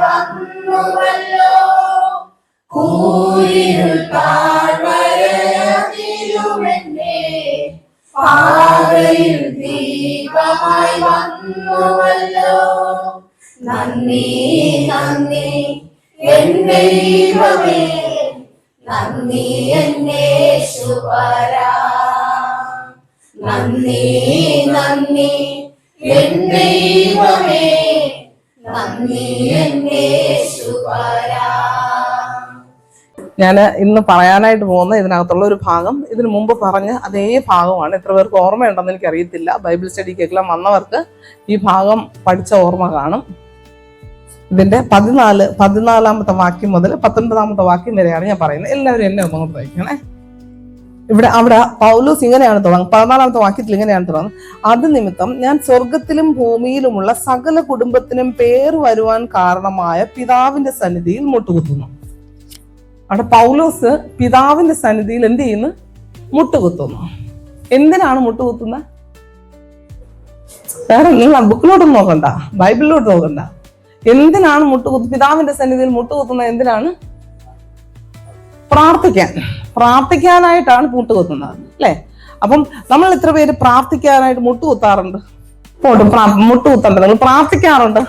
വന്നുവല്ലോ. കൂരിരുൾ താഴ്വരയിലുമെന്നെ പാതയിൽ ദീപമായി വന്നുവല്ലോ. നന്ദി നന്ദി എൻ ദൈവമേ, നന്ദി എന്നേശുവരാ. നന്ദി നന്ദി എൻ ദൈവമേ, നന്ദി എന്നേശുവരാ. ഞാൻ ഇന്ന് പറയാനായിട്ട് പോകുന്ന ഇതിനകത്തുള്ള ഒരു ഭാഗം ഇതിനു മുമ്പ് പറഞ്ഞ അതേ ഭാഗമാണ്. എത്ര പേർക്ക് ഓർമ്മയുണ്ടെന്ന് എനിക്കറിയത്തില്ല. ബൈബിൾ സ്റ്റഡിക്കെല്ലാം വന്നവർക്ക് ഈ ഭാഗം പഠിച്ച ഓർമ്മ കാണും. ഇതിന്റെ 14-ാമത്തെ വാക്യം മുതൽ 19-ാമത്തെ വാക്യം വരെയാണ് ഞാൻ പറയുന്നത്. എല്ലാവരും എന്നെ ഒന്ന് വായിക്കണേ. അവിടെ പൗലോസ് ഇങ്ങനെയാണ് തുടങ്ങുന്നത്. 14-ാമത്തെ വാക്യത്തിൽ ഇങ്ങനെയാണ് തുടങ്ങുന്നത്. അത് നിമിത്തം ഞാൻ സ്വർഗത്തിലും ഭൂമിയിലുമുള്ള സകല കുടുംബത്തിനും പേർ വരുവാൻ കാരണമായ പിതാവിന്റെ സന്നിധിയിൽ മുട്ടുകുത്തുന്നു. അവിടെ പൗലോസ് പിതാവിന്റെ സന്നിധിയിൽ എന്ത് ചെയ്യുന്നു? മുട്ടുകുത്തുന്നു. എന്തിനാണ് മുട്ടുകുത്തുന്നത്? വേറെ നിങ്ങൾ ബുക്കിലോട്ടൊന്നും നോക്കണ്ട, ബൈബിളിലോട്ട് നോക്കണ്ട. എന്തിനാണ് പിതാവിന്റെ സന്നിധിയിൽ മുട്ടുകുത്തുന്നത്? എന്തിനാണ്? പ്രാർത്ഥിക്കാനായിട്ടാണ് മുട്ടുകുത്തുന്നത്, അല്ലെ? അപ്പം നമ്മൾ എത്ര പേര് പ്രാർത്ഥിക്കാനായിട്ട് മുട്ടുകുത്താറുണ്ട്? മുട്ടുകുത്തണ്ട, നിങ്ങൾ പ്രാർത്ഥിക്കാറുണ്ട്.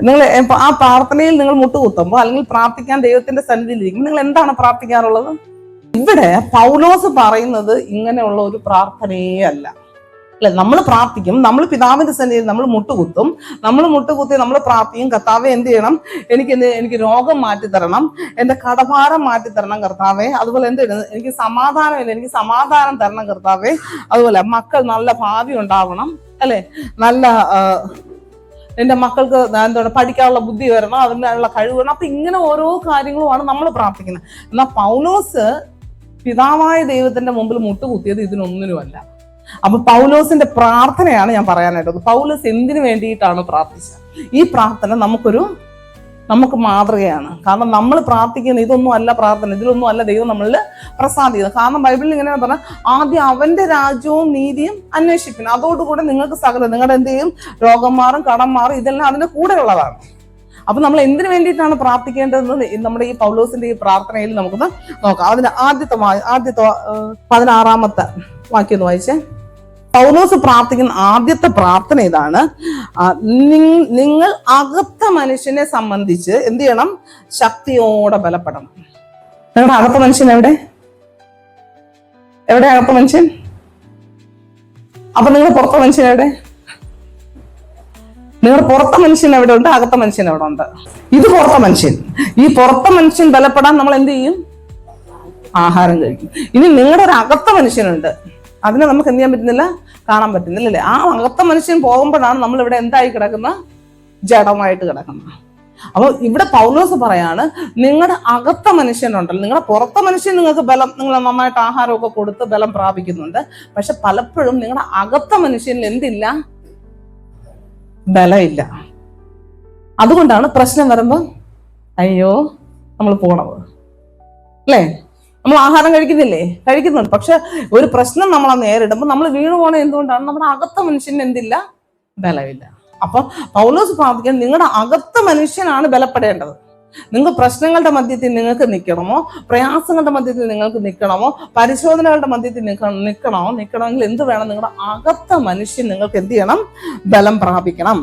നിങ്ങൾ ആ പ്രാർത്ഥനയിൽ നിങ്ങൾ മുട്ടുകുത്തുമ്പോൾ അല്ലെങ്കിൽ പ്രാർത്ഥിക്കാൻ ദൈവത്തിന്റെ സന്നിധിയിൽ ഇരിക്കുമ്പോൾ നിങ്ങൾ എന്താണ് പ്രാർത്ഥിക്കാറുള്ളത്? ഇവിടെ പൗലോസ് പറയുന്നത് ഇങ്ങനെയുള്ള ഒരു പ്രാർത്ഥനയേ അല്ല, അല്ലെ? നമ്മൾ പ്രാർത്ഥിക്കും, നമ്മൾ പിതാവിന്റെ സന്നിധിയിൽ നമ്മൾ മുട്ടുകുത്തും, നമ്മൾ പ്രാർത്ഥിക്കും, കർത്താവെ എന്ത് ചെയ്യണം, എനിക്ക് രോഗം മാറ്റിത്തരണം, എന്റെ കടഭാരം മാറ്റിത്തരണം കർത്താവെ, അതുപോലെ എന്ത് ചെയ്യണം, എനിക്ക് സമാധാനമില്ല, എനിക്ക് സമാധാനം തരണം കർത്താവെ, അതുപോലെ മക്കൾ നല്ല ഭാവി ഉണ്ടാവണം, അല്ലെ? നല്ല എന്റെ മക്കൾക്ക് എന്താണ് പഠിക്കാനുള്ള ബുദ്ധി വരണം, അതിനുള്ള കഴിവ് വരണം. അപ്പൊ ഇങ്ങനെ ഓരോ കാര്യങ്ങളുമാണ് നമ്മൾ പ്രാർത്ഥിക്കുന്നത്. എന്നാൽ പൗലോസ് പിതാവായ ദൈവത്തിന്റെ മുമ്പിൽ മുട്ടുകുത്തിയത് ഇതിനൊന്നിനുമല്ല. അപ്പൊ പൗലോസിന്റെ പ്രാർത്ഥനയാണ് ഞാൻ പറയാനായിട്ട്. പൗലോസ് എന്തിനു വേണ്ടിയിട്ടാണ് പ്രാർത്ഥിച്ചത്? ഈ പ്രാർത്ഥന നമുക്ക് മാതൃകയാണ്. കാരണം നമ്മൾ പ്രാർത്ഥിക്കുന്ന ഇതൊന്നും അല്ല പ്രാർത്ഥന, ഇതിലൊന്നും അല്ല ദൈവം നമ്മളിൽ പ്രസാദിക്കുന്നത്. കാരണം ബൈബിളിൽ ഇങ്ങനെ പറഞ്ഞാൽ ആദ്യം അവന്റെ രാജ്യവും നീതിയും അന്വേഷിപ്പിക്കണം, അതോടുകൂടെ നിങ്ങൾക്ക് സകലം, നിങ്ങളുടെ എന്ത് ചെയ്യും, രോഗം മാറും, കടം മാറും, ഇതെല്ലാം അതിന്റെ കൂടെ ഉള്ളതാണ്. അപ്പൊ നമ്മൾ എന്തിനു വേണ്ടിയിട്ടാണ് പ്രാർത്ഥിക്കേണ്ടതെന്ന് നമ്മുടെ ഈ പൗലോസിന്റെ ഈ പ്രാർത്ഥനയിൽ നമുക്ക് നോക്കാം. അതിന് ആദ്യത്തെ 16-ാമത്തെ വാക്യം ഒന്ന് വായിച്ചേ. പൗലോസ് പ്രാർത്ഥിക്കുന്ന ആദ്യത്തെ പ്രാർത്ഥന ഇതാണ്: നിങ്ങൾ അകത്ത മനുഷ്യനെ സംബന്ധിച്ച് എന്ത് ചെയ്യണം? ശക്തിയോടെ ബലപ്പെടണം. നിങ്ങളുടെ അകത്ത മനുഷ്യൻ എവിടെ അകത്ത മനുഷ്യൻ? അപ്പൊ നിങ്ങൾ പുറത്ത മനുഷ്യൻ എവിടെ? നിങ്ങളുടെ പുറത്ത മനുഷ്യൻ എവിടെ ഉണ്ട്? അകത്ത മനുഷ്യൻ എവിടെ ഉണ്ട്? ഇത് പുറത്ത മനുഷ്യൻ. ഈ പുറത്ത മനുഷ്യൻ ബലപ്പെടാൻ നമ്മൾ എന്ത് ചെയ്യും? ആഹാരം കഴിക്കും. ഇനി നിങ്ങളുടെ ഒരു അകത്ത മനുഷ്യനുണ്ട്, അതിനെ നമുക്ക് എന്ത് ചെയ്യാൻ പറ്റുന്നില്ല, കാണാൻ പറ്റുന്നില്ല, അല്ലേ? ആ അകത്ത മനുഷ്യൻ പോകുമ്പോഴാണ് നമ്മൾ ഇവിടെ എന്തായി കിടക്കുന്ന, ജഡമായിട്ട് കിടക്കുന്ന. അപ്പൊ ഇവിടെ പൗലോസ് പറയാണ്, നിങ്ങളുടെ അകത്ത മനുഷ്യനുണ്ടല്ലോ, നിങ്ങളുടെ പുറത്ത മനുഷ്യൻ നിങ്ങൾക്ക് ബലം, നിങ്ങൾ നന്നായിട്ട് ആഹാരമൊക്കെ കൊടുത്ത് ബലം പ്രാപിക്കുന്നുണ്ട്. പക്ഷെ പലപ്പോഴും നിങ്ങളുടെ അകത്ത മനുഷ്യനിൽ എന്തില്ല? ബലമില്ല. അതുകൊണ്ടാണ് പ്രശ്നം വരുമ്പോ അയ്യോ നമ്മൾ പോണത്, അല്ലേ? നമ്മൾ ആഹാരം കഴിക്കുന്നുണ്ട്, പക്ഷെ ഒരു പ്രശ്നം നമ്മളെ നേരിടുമ്പോൾ നമ്മൾ വീണു പോണത് എന്തുകൊണ്ടാണ്? നമ്മുടെ അകത്ത മനുഷ്യന് എന്തില്ല? ബലമില്ല. അപ്പൊ പൗലോസ് പ്രാർത്ഥിക്കാൻ, നിങ്ങളുടെ അകത്ത മനുഷ്യനാണ് ബലപ്പെടേണ്ടത്. നിങ്ങൾ പ്രശ്നങ്ങളുടെ മധ്യത്തിൽ നിങ്ങൾക്ക് നിൽക്കണമോ, പ്രയാസങ്ങളുടെ മധ്യത്തിൽ നിങ്ങൾക്ക് നിൽക്കണമോ, പരിശോധനകളുടെ മധ്യത്തിൽ നിൽക്കണമെങ്കിൽ എന്ത് വേണം? നിങ്ങളുടെ അകത്ത മനുഷ്യൻ നിങ്ങൾക്ക് എന്ത് ചെയ്യണം? ബലം പ്രാപിക്കണം.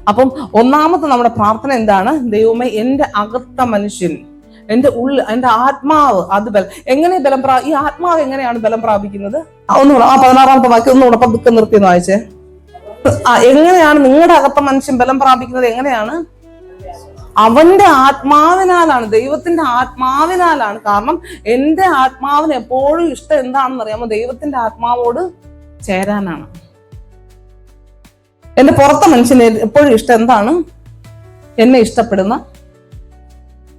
അപ്പം ഒന്നാമത്തെ നമ്മുടെ പ്രാർത്ഥന എന്താണ്? ദൈവമേ, എന്റെ അകത്ത മനുഷ്യൻ, എന്റെ എന്റെ ആത്മാവ് അത് എങ്ങനെ ഈ ആത്മാവ് എങ്ങനെയാണ് ബലം പ്രാപിക്കുന്നത്? ഒന്നുകൂടെ 16-ാമത്തെ വാക്യം ഒന്നുകൂടെ പതുക്കെ നിർത്തിയെന്ന് വായിച്ചേ. എങ്ങനെയാണ് നിങ്ങളുടെ അകത്ത മനുഷ്യൻ ബലം പ്രാപിക്കുന്നത്? എങ്ങനെയാണ്? അവന്റെ ആത്മാവിനാലാണ്, ദൈവത്തിന്റെ ആത്മാവിനാലാണ്. കാരണം എന്റെ ആത്മാവിന് എപ്പോഴും ഇഷ്ടം എന്താണെന്ന് അറിയാമോ? ദൈവത്തിന്റെ ആത്മാവോട് ചേരാനാണ്. എന്റെ പുറത്തെ മനുഷ്യന് എപ്പോഴും ഇഷ്ടം എന്താണ്? എന്നെ ഇഷ്ടപ്പെടുന്ന,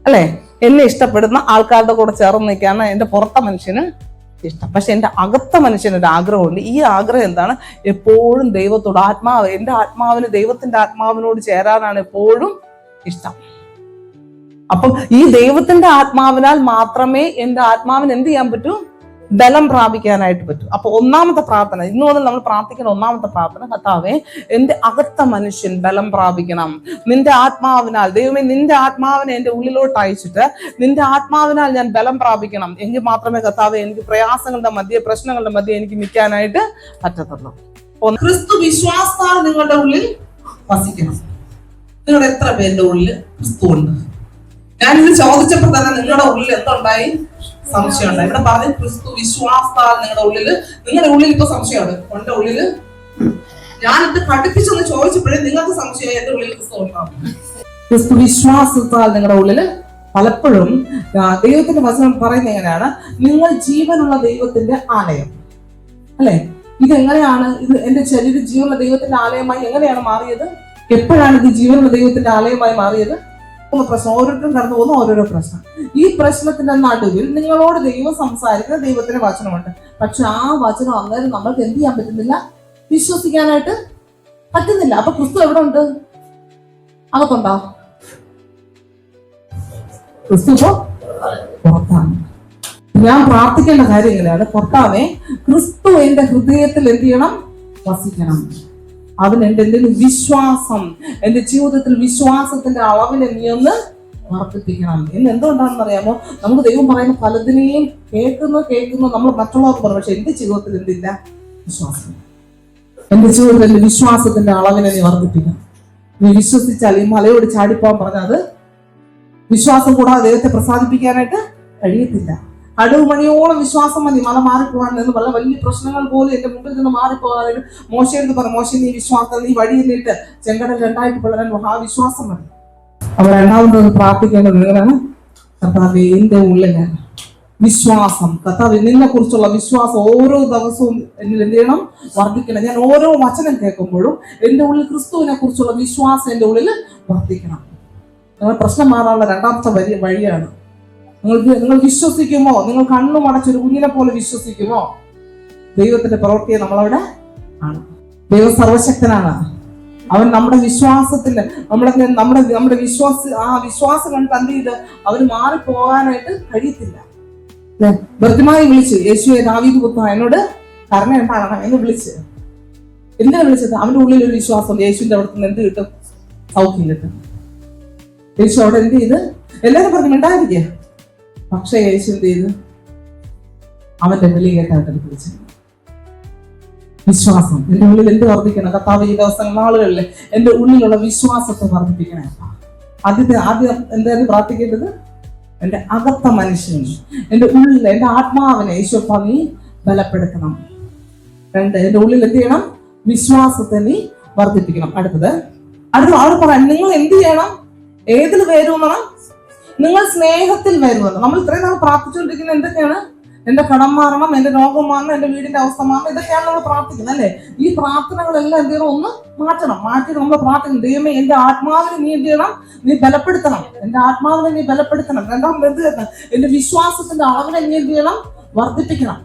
അല്ലെ? എന്നെ ഇഷ്ടപ്പെടുന്ന ആൾക്കാരുടെ കൂടെ ചേർന്ന് നിൽക്കാണ് എന്റെ പുറത്തെ മനുഷ്യന് ഇഷ്ടം. പക്ഷെ എന്റെ അകത്ത മനുഷ്യനൊരു ആഗ്രഹമുണ്ട്. ഈ ആഗ്രഹം എന്താണ്? എപ്പോഴും ദൈവത്തോട്, എന്റെ ആത്മാവിന് ദൈവത്തിന്റെ ആത്മാവിനോട് ചേരാനാണ് എപ്പോഴും ഇഷ്ടം. അപ്പം ഈ ദൈവത്തിന്റെ ആത്മാവിനാൽ മാത്രമേ എന്റെ ആത്മാവിന് എന്ത് ചെയ്യാൻ പറ്റൂ? ബലം പ്രാപിക്കാനായിട്ട് പറ്റും. അപ്പൊ ഒന്നാമത്തെ പ്രാർത്ഥന, ഇന്നു മുതൽ നമ്മൾ പ്രാർത്ഥിക്കുന്ന ഒന്നാമത്തെ പ്രാർത്ഥന, കർത്താവേ എന്റെ അകത്ത മനുഷ്യൻ ബലം പ്രാപിക്കണം. നിന്റെ ആത്മാവിനാൽ, ദൈവമേ നിന്റെ ആത്മാവിനെ എന്റെ ഉള്ളിലോട്ട് അയച്ചിട്ട് നിന്റെ ആത്മാവിനാൽ ഞാൻ ബലം പ്രാപിക്കണം. എങ്കിൽ മാത്രമേ കർത്താവേ എനിക്ക് പ്രയാസങ്ങളുടെ മധ്യേ, പ്രശ്നങ്ങളുടെ മധ്യേ എനിക്ക് നിൽക്കാനായിട്ട് പറ്റത്തുള്ളൂ. ക്രിസ്തു വിശ്വാസത്താൽ നിങ്ങളുടെ ഉള്ളിൽ വസിക്കണം. നിങ്ങളുടെ എത്ര പേരുടെ ഉള്ളിൽ ക്രിസ്തു ഉണ്ട്? ഞാനിത് ചോദിച്ചപ്പോൾ തന്നെ നിങ്ങളുടെ ഉള്ളിൽ എന്തുണ്ടായി? സംശയം ഉണ്ടായി. ഇവിടെ പറഞ്ഞ ക്രിസ്തു വിശ്വാസത്താൽ നിങ്ങളുടെ ഉള്ളിൽ ഇപ്പൊ സംശയമാണ്. എന്റെ ഉള്ളില് ഞാനിത് പഠിപ്പിച്ചൊന്ന് ചോദിച്ചപ്പോഴേ നിങ്ങൾക്ക് സംശയം എന്റെ ഉള്ളിൽ ക്രിസ്തു ഉണ്ടാവും. ക്രിസ്തു വിശ്വാസത്താൽ നിങ്ങളുടെ ഉള്ളില് പലപ്പോഴും ദൈവത്തിന്റെ വചനം പറയുന്നത് എങ്ങനെയാണ്? നിങ്ങൾ ജീവനുള്ള ദൈവത്തിന്റെ ആലയം, അല്ലെ? ഇതെങ്ങനെയാണ്? ഇത് എന്റെ ശരീരം ജീവനുള്ള ദൈവത്തിന്റെ ആലയമായി എങ്ങനെയാണ് മാറിയത്? എപ്പോഴാണ് ഇത് ജീവനുള്ള ദൈവത്തിന്റെ ആലയമായി മാറിയത്? പ്രശ്നം, ഓരോരുത്തരും കടന്നു പോകുന്ന ഓരോരോ പ്രശ്നം. ഈ പ്രശ്നത്തിന്റെ നടുവിൽ നിങ്ങളോട് ദൈവം സംസാരിക്കുന്ന ദൈവത്തിന്റെ വചനമുണ്ട്. പക്ഷെ ആ വചനം അന്നേരം നമ്മൾക്ക് എന്ത് ചെയ്യാൻ പറ്റുന്നില്ല? വിശ്വസിക്കാനായിട്ട് പറ്റുന്നില്ല. അപ്പൊ ക്രിസ്തു എവിടെ ഉണ്ട്? അകത്തുണ്ടോ? ക്രിസ്തു ഇപ്പോ പുറത്താണ്. ഞാൻ പ്രാർത്ഥിക്കേണ്ട കാര്യം എങ്ങനെയാണ്? കർത്താവേ ക്രിസ്തു എന്റെ ഹൃദയത്തിൽ എന്ത് ചെയ്യണം? വസിക്കണം. അതിന് എന്റെ വിശ്വാസം, എന്റെ ജീവിതത്തിൽ വിശ്വാസത്തിന്റെ അളവിനെ നീ ഒന്ന് വർദ്ധിപ്പിക്കണം. എന്ന് എന്തുകൊണ്ടാണെന്ന് അറിയാമോ? നമുക്ക് ദൈവം പറയുന്ന പലതിനെയും കേൾക്കുന്നു നമ്മൾ മറ്റുള്ളവർക്ക് പറയും. പക്ഷെ എന്റെ ജീവിതത്തിൽ എന്തില്ല? വിശ്വാസം. എന്റെ ജീവിതത്തിൽ എന്റെ വിശ്വാസത്തിന്റെ അളവിനെ നീ വർദ്ധിപ്പിക്കണം. നീ വിശ്വസിച്ചാൽ ഈ മലയോട് ചാടിപ്പോവാൻ പറഞ്ഞത് വിശ്വാസം കൂടാതെ ദൈവത്തെ പ്രസാദിപ്പിക്കാനായിട്ട് കഴിയത്തില്ല. അടവ് മണിയോളം വിശ്വാസം മതി മല മാറിപ്പോകാൻ എന്ന് വളരെ വലിയ പ്രശ്നങ്ങൾ പോലും എന്റെ മുമ്പിൽ നിന്ന് മാറിപ്പോകാനായിട്ട് മോശയെടുത്ത് പറഞ്ഞു, മോശ നീ വിശ്വാസം, നീ വഴിയിലിട്ട് ചെങ്കടൽ രണ്ടായിട്ട് പിളരാൻ മഹാവിശ്വാസം മതി. അപ്പൊ രണ്ടാമത് പ്രാർത്ഥിക്കേണ്ടത് നിങ്ങളാണ്, കർത്താവേ എന്റെ ഉള്ളില് വിശ്വാസം, കർത്താവ് നിന്നെ കുറിച്ചുള്ള വിശ്വാസം ഓരോ ദിവസവും എന്നിൽ എന്ത് ചെയ്യണം? വർദ്ധിക്കണം. ഞാൻ ഓരോ വചനം കേൾക്കുമ്പോഴും എന്റെ ഉള്ളിൽ ക്രിസ്തുവിനെ കുറിച്ചുള്ള വിശ്വാസം എന്റെ ഉള്ളിൽ വർദ്ധിക്കണം. നിങ്ങൾ പ്രശ്നം മാറാനുള്ള രണ്ടാമത്തെ വഴിയാണ്. നിങ്ങൾ വിശ്വസിക്കുമോ? നിങ്ങൾ കണ്ണും അടച്ചൊരു കുഞ്ഞിനെ പോലെ വിശ്വസിക്കുമോ? ദൈവത്തിന്റെ പ്രവൃത്തിയെ നമ്മളവിടെ ആണ്. ദൈവം സർവശക്തനാണ്. അവൻ നമ്മുടെ വിശ്വാസത്തിന്റെ നമ്മുടെ വിശ്വാസം കണ്ട് എന്ത് ചെയ്ത് അവന് മാറിപ്പോകാനായിട്ട് കഴിയത്തില്ല. ബർത്തിമായി വിളിച്ചു, യേശുവെ ദാവീദ് പുത്രാ എന്നോട് കരുണ ഉണ്ടാകണം എന്ന് വിളിച്ച്. എന്തിനാ വിളിച്ചത്? അവന്റെ ഉള്ളിൽ ഒരു വിശ്വാസം. യേശുവിന്റെ അവിടെ നിന്ന് എന്ത് കിട്ടും? സൗഖ്യം കിട്ടും. യേശു അവിടെ എന്ത് ചെയ്ത്? എല്ലാവരും പറഞ്ഞു ഉണ്ടായിരിക്കുക. പക്ഷെ യേശു എന്ത് ചെയ്ത്? അവന്റെ വിളി കേട്ടായിട്ട് വിളിച്ചു. വിശ്വാസം എന്റെ ഉള്ളിൽ എന്ത് വർദ്ധിക്കണം? കർത്താവ് ഈ ദിവസങ്ങൾ നാളുകളിൽ എന്റെ ഉള്ളിലുള്ള വിശ്വാസത്തെ വർദ്ധിപ്പിക്കണേ. ആദ്യം എന്തായാലും പ്രാർത്ഥിക്കേണ്ടത് എന്റെ അകത്ത മനുഷ്യൻ, എന്റെ ഉള്ളിൽ എന്റെ ആത്മാവിനെ യേശുപ്പ നീ ബലപ്പെടുത്തണം. രണ്ട്, എന്റെ ഉള്ളിൽ എന്ത് ചെയ്യണം? വിശ്വാസത്തെ നീ വർദ്ധിപ്പിക്കണം. അടുത്തത് അവർ പറയാം, നിങ്ങൾ എന്ത് ചെയ്യണം? ഏതിൽ വരുമെന്നാണ്? നിങ്ങൾ സ്നേഹത്തിൽ വരുമെന്ന്. നമ്മൾ ഇത്രയും നാൾ പ്രാർത്ഥിച്ചുകൊണ്ടിരിക്കുന്നത് എന്തൊക്കെയാണ്? എന്റെ കടം മാറണം, എന്റെ രോഗം മാറണം, എന്റെ വീടിന്റെ അവസ്ഥ മാറണം, ഇതൊക്കെയാണ് നമ്മൾ പ്രാർത്ഥിക്കുന്നത്, അല്ലെ? ഈ പ്രാർത്ഥനകളെല്ലാം എന്ത് ചെയ്യണം? ഒന്ന് മാറ്റി നമ്മൾ പ്രാർത്ഥിക്കണം. ദൈവമേ എന്റെ ആത്മാവിനെ നീ എന്ത് ചെയ്യണം? നീ ബലപ്പെടുത്തണം. എന്റെ ആത്മാവിനെ നീ ബലപ്പെടുത്തണം. രണ്ടാമത് എന്ത് ചെയ്യണം? എന്റെ വിശ്വാസത്തിന്റെ അളവിനെ നീ എന്ത് ചെയ്യണം? വർദ്ധിപ്പിക്കണം.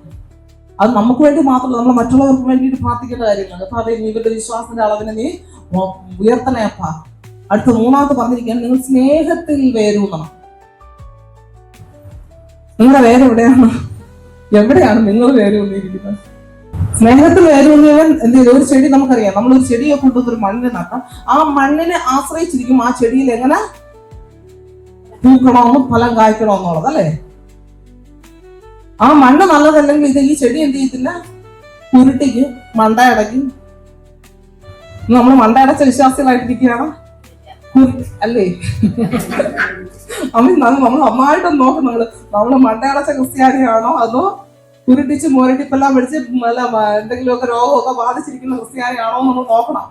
അത് നമുക്ക് വേണ്ടി മാത്രമല്ല, നമ്മൾ മറ്റുള്ളവർക്ക് വേണ്ടിയിട്ട് പ്രാർത്ഥിക്കേണ്ട കാര്യങ്ങളാണ്. അപ്പൊ അതേ നീ ഇവരുടെ വിശ്വാസത്തിന്റെ അളവിനെ നീ ഉയർത്തണേ അപ്പാ. അടുത്ത മൂന്നാമത് പറഞ്ഞിരിക്കുകയാണ്, നിങ്ങൾ സ്നേഹത്തിൽ വേരൂന്നണം. നിങ്ങളുടെ വേര് എവിടെയാണ് നിങ്ങൾ വേരൂന്നിരിക്കുന്നത്? സ്നേഹത്തിൽ വേരൂന്നിയവൻ എന്ത് ചെയ്തു? ഒരു ചെടി നമുക്കറിയാം, നമ്മളൊരു ചെടിയെ കൊണ്ടുവന്നൊരു മണ്ണിന് നട്ടാൽ ആ മണ്ണിനെ ആശ്രയിച്ചിരിക്കും ആ ചെടിയിൽ എങ്ങനെ പൂക്കണമെന്നും ഫലം കായ്ക്കണമെന്നുള്ളത്, അല്ലേ? ആ മണ്ണ് നല്ലതല്ലെങ്കിൽ ഈ ചെടി എന്ത് ചെയ്യത്തില്ല? കുരുട്ടിക്ക്, മണ്ടയടയ്ക്കും. നമ്മൾ മണ്ടയടച്ച വിശ്വാസികളായിട്ടിരിക്കുകയാണ് അല്ലേ? നമ്മൾ നന്നായിട്ടൊന്ന് നോക്കും. നമ്മള് മണ്ടയടച്ച ക്രിസ്ത്യാനിയാണോ അതോ കുരുട്ടിച്ച് മോരട്ടിപ്പെല്ലാം പിടിച്ച് എന്തെങ്കിലുമൊക്കെ രോഗമൊക്കെ ബാധിച്ചിരിക്കുന്ന ക്രിസ്ത്യാനിയാണോ നമ്മൾ നോക്കണം.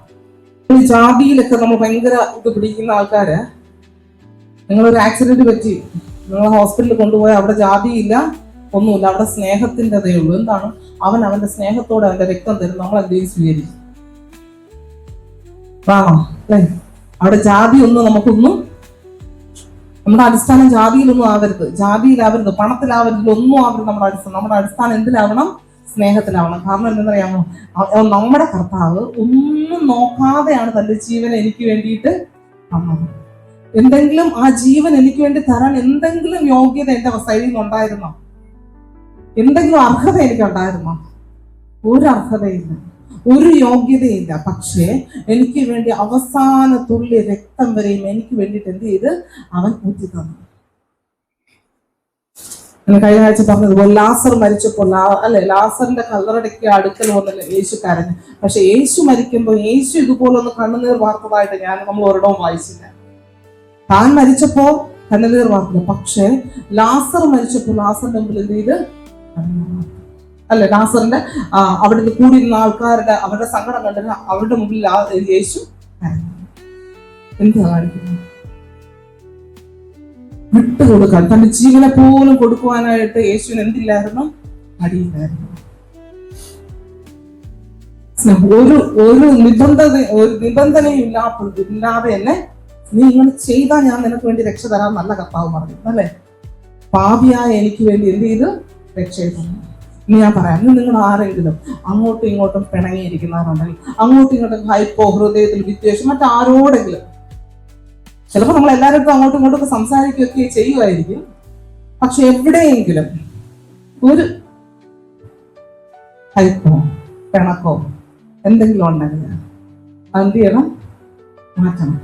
ഈ ജാതിയിലൊക്കെ നമ്മൾ ഭയങ്കര ഇത് പിടിക്കുന്ന ആൾക്കാര്, നിങ്ങളൊരു ആക്സിഡന്റ് പറ്റി നിങ്ങൾ ഹോസ്പിറ്റലിൽ കൊണ്ടുപോയാൽ അവിടെ ജാതിയില്ല, ഒന്നുമില്ല, അവിടെ സ്നേഹത്തിൻ്റെതേ ഉള്ളൂ. എന്താണ്? അവന്റെ സ്നേഹത്തോടെ അവന്റെ രക്തം തരും, നമ്മൾ എന്തെങ്കിലും സ്വീകരിക്കും. ആണോ? അല്ലേ? അവിടെ ജാതി ഒന്നും നമുക്കൊന്നും, നമ്മുടെ അടിസ്ഥാനം ജാതിയിലൊന്നും ആവരുത്, ജാതിയിലാവരുത്, പണത്തിലാവരുത്, ഒന്നും ആവരുത്. നമ്മുടെ അടിസ്ഥാനം എന്തിലാവണം? സ്നേഹത്തിലാവണം. കാരണം എന്തെന്നറിയാമോ? നമ്മുടെ കർത്താവ് ഒന്നും നോക്കാതെയാണ് തന്റെ ജീവൻ എനിക്ക് വേണ്ടിയിട്ട് തന്നത്. എന്തെങ്കിലും ആ ജീവൻ എനിക്ക് വേണ്ടി തരാൻ എന്തെങ്കിലും യോഗ്യത എന്റെ സൈഡിൽ നിന്നുണ്ടായിരുന്നോ? എന്തെങ്കിലും അർഹത എനിക്കുണ്ടായിരുന്നോ? ഒരു അർഹതയില്ല, ഒരു യോഗ്യതയില്ല. പക്ഷേ എനിക്ക് വേണ്ടി അവസാന തുള്ളി രക്തം വരെയും എനിക്ക് വേണ്ടിയിട്ട് എന്ത് ചെയ്ത് അവൻ ഊറ്റി തന്നു. കഴിഞ്ഞ ആഴ്ച പറഞ്ഞതുപോലെ ലാസർ മരിച്ചപ്പോൾ അല്ലെ, ലാസറിന്റെ കല്ലറടയ്ക്ക് അടുക്കൽ വന്നല്ലേ യേശു കരഞ്ഞു. പക്ഷെ യേശു മരിക്കുമ്പോൾ യേശു ഇതുപോലെ ഒന്ന് കണ്ണുനീർ വാർത്തതായിട്ട് നമ്മൾ ഒരിടവും വായിച്ചില്ല. താൻ മരിച്ചപ്പോ കണ്ണുനീർ വാർത്തില്ല. പക്ഷെ ലാസർ മരിച്ചപ്പോൾ ലാസറിന്റെ മുമ്പിൽ എന്ത് ചെയ്ത് അല്ലെ, ലാസറിന്റെ അവിടെ നിന്ന് കൂടിയിരുന്ന അവരുടെ സങ്കടം കണ്ടിട്ട് അവരുടെ മുമ്പിൽ യേശു എന്താ കാണിക്കുന്നത്? വിട്ടുകൊടുക്കാൻ, തന്റെ ജീവനെ പോലും കൊടുക്കുവാനായിട്ട് യേശുവിന് എന്തില്ലായിരുന്നു? മടിയില്ലായിരുന്നു. ഒരു നിബന്ധനയും ഇല്ലാതെ എന്നെ നീ ഇങ്ങനെ ചെയ്താൽ ഞാൻ നിനക്ക് വേണ്ടി രക്ഷ തരാൻ നല്ല കർത്താവ് പറഞ്ഞു അല്ലെ. പാപിയായ എനിക്ക് വേണ്ടി എന്ത് ചെയ്തു? രക്ഷ തന്നു. ഇനി ഞാൻ പറയാം, നിങ്ങൾ ആരെങ്കിലും അങ്ങോട്ടും ഇങ്ങോട്ടും പിണങ്ങിയിരിക്കുന്നവരുണ്ടെങ്കിൽ, അങ്ങോട്ടും ഇങ്ങോട്ടും ഹൈപ്പോ, ഹൃദയത്തിൽ വിദ്വേഷം, മറ്റാരോടെങ്കിലും, ചിലപ്പോൾ നമ്മൾ എല്ലാവരും അങ്ങോട്ടും ഇങ്ങോട്ടും സംസാരിക്കുകയൊക്കെ ചെയ്യുമായിരിക്കും. പക്ഷെ എവിടെയെങ്കിലും ഒരു ഹൈപ്പോ, പിണക്കോ എന്തെങ്കിലും ഉണ്ടെങ്കിൽ എന്ത് ചെയ്യണം? മാറ്റണം.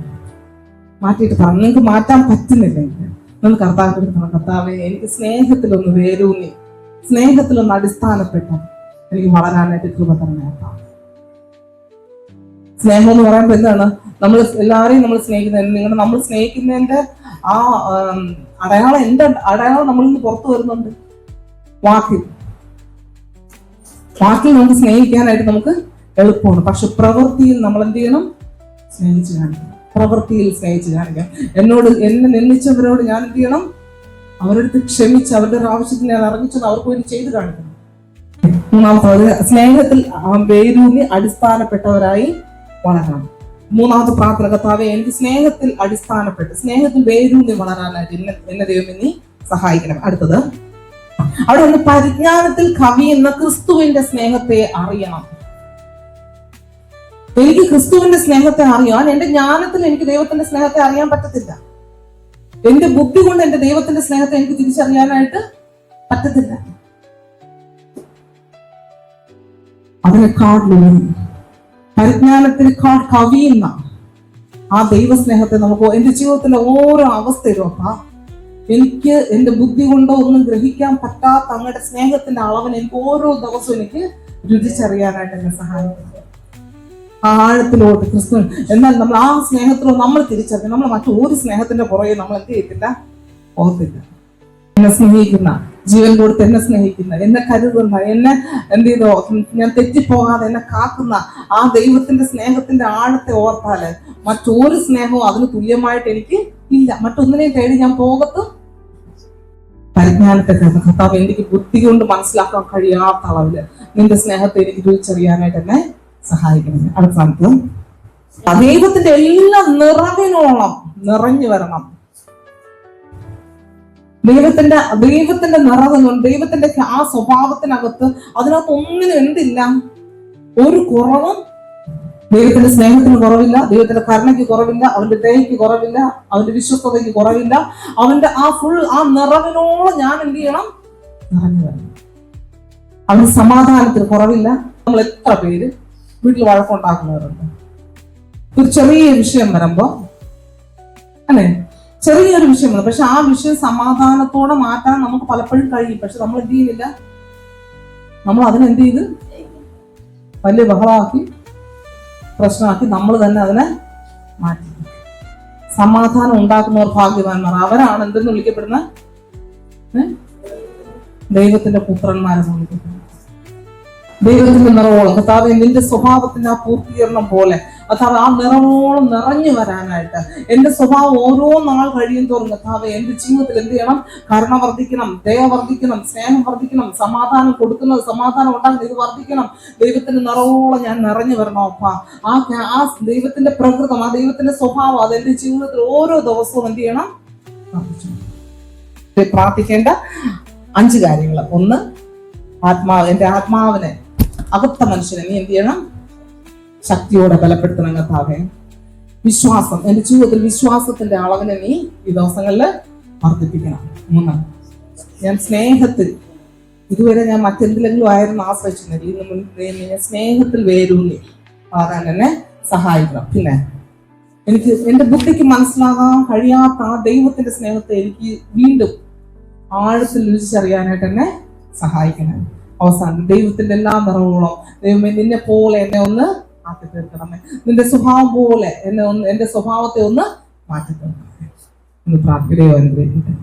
മാറ്റിയിട്ട് പറഞ്ഞു, നിങ്ങൾക്ക് മാറ്റാൻ പറ്റുന്നില്ലെങ്കിൽ നമ്മൾ കർത്താവേ എനിക്ക് സ്നേഹത്തിലൊന്ന് വേരൂന്നി, സ്നേഹത്തിലൊന്ന് അടിസ്ഥാനപ്പെട്ട് എനിക്ക് വളരാനായിട്ട് കൃപ തരണേ. സ്നേഹം എന്ന് പറയുമ്പോൾ എന്താണ്? നമ്മൾ എല്ലാവരെയും നമ്മൾ സ്നേഹിക്കുന്നത്, നമ്മൾ സ്നേഹിക്കുന്നതിന്റെ ആ അടയാളം നമ്മളിൽ നിന്ന് പുറത്തു വരുന്നുണ്ട്. വാക്കിൽ നമുക്ക് സ്നേഹിക്കാനായിട്ട് നമുക്ക് എളുപ്പമാണ്. പക്ഷെ പ്രവൃത്തിയിൽ നമ്മൾ എന്ത് ചെയ്യണം? സ്നേഹിച്ചു കാണിക്കണം. പ്രവൃത്തിയിൽ സ്നേഹിച്ചു കാണിക്കണം. എന്നെ നിന്ദിച്ചവരോട് ഞാൻ എന്ത് ചെയ്യണം? അവരടുത്ത് ക്ഷമിച്ച് അവരുടെ ആവശ്യത്തിന് ഞാൻ ഇറങ്ങിച്ചെന്ന് അവർക്ക് വേണ്ടി ചെയ്ത് കാണിക്കണം. മൂന്നാമത്തെ, സ്നേഹത്തിൽ വേരൂന്നി അടിസ്ഥാനപ്പെട്ടവരായി വളരണം. മൂന്നാമത്തെ പ്രാർത്ഥന, കർത്താവേ എനിക്ക് സ്നേഹത്തിൽ അടിസ്ഥാനപ്പെട്ട്, സ്നേഹത്തിൽ വേരൂന്നി വളരാനായിട്ട് എന്നെ ദൈവമേ നീ സഹായിക്കണം. അടുത്തത്, അവിടെ ഒന്ന് പരിജ്ഞാനത്തിൽ കവിയുന്ന ക്രിസ്തുവിന്റെ സ്നേഹത്തെ അറിയണം. എനിക്ക് ക്രിസ്തുവിന്റെ സ്നേഹത്തെ അറിയാൻ എന്റെ ജ്ഞാനത്തിൽ എനിക്ക് ദൈവത്തിന്റെ സ്നേഹത്തെ അറിയാൻ പറ്റത്തില്ല. എന്റെ ബുദ്ധി കൊണ്ട് എന്റെ ദൈവത്തിന്റെ സ്നേഹത്തെ എനിക്ക് തിരിച്ചറിയാനായിട്ട് പറ്റത്തില്ല. അതിനെക്കാട്ടിലും പരിജ്ഞാനത്തിനേക്കാൾ കവിയുന്ന ആ ദൈവസ്നേഹത്തെ നമുക്ക് എന്റെ ജീവിതത്തിലെ ഓരോ അവസ്ഥയിലും എനിക്ക് എന്റെ ബുദ്ധി കൊണ്ടോ ഒന്നും ഗ്രഹിക്കാൻ പറ്റാത്ത അങ്ങയുടെ സ്നേഹത്തിന്റെ അളവിന് എനിക്ക് ഓരോ ദിവസവും എനിക്ക് രുചിച്ചറിയാനായിട്ട് എന്നെ സഹായിക്കുന്നു. ആഴത്തിലോട്ട് ക്രിസ്തു. എന്നാൽ നമ്മൾ ആ സ്നേഹത്തിലോ നമ്മൾ തിരിച്ചറിഞ്ഞു, നമ്മൾ മറ്റൊരു സ്നേഹത്തിന്റെ പുറകെ നമ്മൾ എന്ത് ചെയ്യത്തില്ല? പോകത്തില്ല. എന്നെ സ്നേഹിക്കുന്ന, ജീവൻ കൊടുത്ത് എന്നെ സ്നേഹിക്കുന്ന, എന്നെ കരുതുന്ന, എന്നെ എന്ത് ചെയ്തോ ഞാൻ തെറ്റിപ്പോകാതെ എന്നെ കാക്കുന്ന ആ ദൈവത്തിന്റെ സ്നേഹത്തിന്റെ ആഴത്തെ ഓർത്താല് മറ്റൊരു സ്നേഹവും അതിന് തുല്യമായിട്ട് എനിക്ക് ഇല്ല. മറ്റൊന്നിനെയും തേടി ഞാൻ പോകത്തും. പരിജ്ഞാനത്തെ കർത്താവ് എനിക്ക് ബുദ്ധി കൊണ്ട് മനസ്സിലാക്കാൻ കഴിയാത്ത അളവില് നിന്റെ സ്നേഹത്തെ എനിക്ക് രുചിച്ചറിയാനായിട്ട് എന്നെ സഹായിക്കണം. അടുത്ത ദൈവത്തിന്റെ എല്ലാ നിറവിനോളം നിറഞ്ഞു വരണം. ദൈവത്തിന്റെ നിറവെന്നും ദൈവത്തിന്റെ ആ സ്വഭാവത്തിനകത്ത് അതിനകത്ത് ഒന്നിനും എന്തില്ല? ഒരു കുറവും. ദൈവത്തിന്റെ സ്നേഹത്തിന് കുറവില്ല, ദൈവത്തിന്റെ കരുണയ്ക്ക് കുറവില്ല, അവന്റെ ദയയ്ക്ക് കുറവില്ല, അവന്റെ വിശ്വസ്തതയ്ക്ക് കുറവില്ല. അവന്റെ ആ നിറവിനോളം ഞാൻ എന്ത് ചെയ്യണം? നിറഞ്ഞു വരണം. അവന്റെ സമാധാനത്തിന് കുറവില്ല. നമ്മൾ എത്ര പേര് വീട്ടിൽ വഴക്കുണ്ടാക്കുന്നവരുണ്ട്. ഒരു ചെറിയ വിഷയം വരുമ്പോ അല്ലെ, ചെറിയൊരു വിഷയം വരും, പക്ഷെ ആ വിഷയം സമാധാനത്തോടെ മാറ്റാൻ നമുക്ക് പലപ്പോഴും കഴിയും. പക്ഷെ നമ്മൾ എന്ത് ചെയ്യുന്നില്ല? നമ്മൾ അതിനെന്ത് ചെയ്ത് വലിയ ബഹളമാക്കി പ്രശ്നമാക്കി നമ്മൾ തന്നെ അതിനെ മാറ്റി. സമാധാനം ഉണ്ടാക്കുന്നവർ ഭാഗ്യവാന്മാർ. അവരാണ് എന്തെന്ന് വിളിക്കപ്പെടുന്ന ദൈവത്തിന്റെ പുത്രന്മാരെ വിളിക്കപ്പെടുന്നത്. ദൈവത്തിന്റെ നിറവോളം കർത്താവേ നിന്റെ സ്വഭാവത്തിന്റെ ആ പൂർത്തീകരണം പോലെ കർത്താവ് ആ നിറവോളം നിറഞ്ഞു വരാനായിട്ട് എന്റെ സ്വഭാവം ഓരോ നാൾ കഴിയും തോറും കർത്താവേ എന്റെ ജീവിതത്തിൽ എന്ത് ചെയ്യണം? കരുണ വർദ്ധിക്കണം, ദയ വർദ്ധിക്കണം, സ്നേഹം വർദ്ധിക്കണം, സമാധാനം കൊടുക്കുന്നത്, സമാധാനം ഉണ്ടാകുന്നത് ഇത് വർദ്ധിക്കണം. ദൈവത്തിന്റെ നിറവോളം ഞാൻ നിറഞ്ഞു വരണം. അപ്പ ആ ദൈവത്തിന്റെ പ്രകൃതം, ആ ദൈവത്തിന്റെ സ്വഭാവം അത് എന്റെ ജീവിതത്തിൽ ഓരോ ദിവസവും എന്ത് ചെയ്യണം? പ്രാർത്ഥിക്കേണ്ട 5 കാര്യങ്ങൾ. ഒന്ന്, എന്റെ ആത്മാവിനെ, അകത്ത മനുഷ്യനെ നീ എന്ത് ചെയ്യണം? ശക്തിയോടെ ബലപ്പെടുത്തണം കർത്താവേ. വിശ്വാസം, എന്റെ ജീവിതത്തിൽ വിശ്വാസത്തിന്റെ അളവിനെ നീ ഈ ദിവസങ്ങളിൽ വർദ്ധിപ്പിക്കണം. 3, ഞാൻ സ്നേഹത്തിൽ ഇതുവരെ ഞാൻ മറ്റെന്തിലെങ്കിലും ആയിരുന്നു ആശ്രയിച്ചിരുന്നത്. ഇന്ന് സ്നേഹത്തിൽ വേരൂന്നി മാറാൻ എന്നെ സഹായിക്കണം. പിന്നെ എനിക്ക് എന്റെ ബുദ്ധിക്ക് മനസ്സിലാകാൻ കഴിയാത്ത ആ ദൈവത്തിന്റെ സ്നേഹത്തെ എനിക്ക് വീണ്ടും ആഴത്തിൽ രുചിച്ചറിയാനായിട്ട് എന്നെ സഹായിക്കണം. അവസാനം ദൈവത്തിന്റെ എല്ലാ നിറവുകളും ദൈവമേ നിന്നെ പോലെ എന്നെ ഒന്ന് മാറ്റി തീർക്കണമേ, നിന്റെ സ്വഭാവം പോലെ എന്നെ ഒന്ന്, എന്റെ സ്വഭാവത്തെ ഒന്ന് മാറ്റി തീർക്കണമേ എന്ന് പ്രാർത്ഥനയോ അനുഗ്രഹിക്കട്ടെ.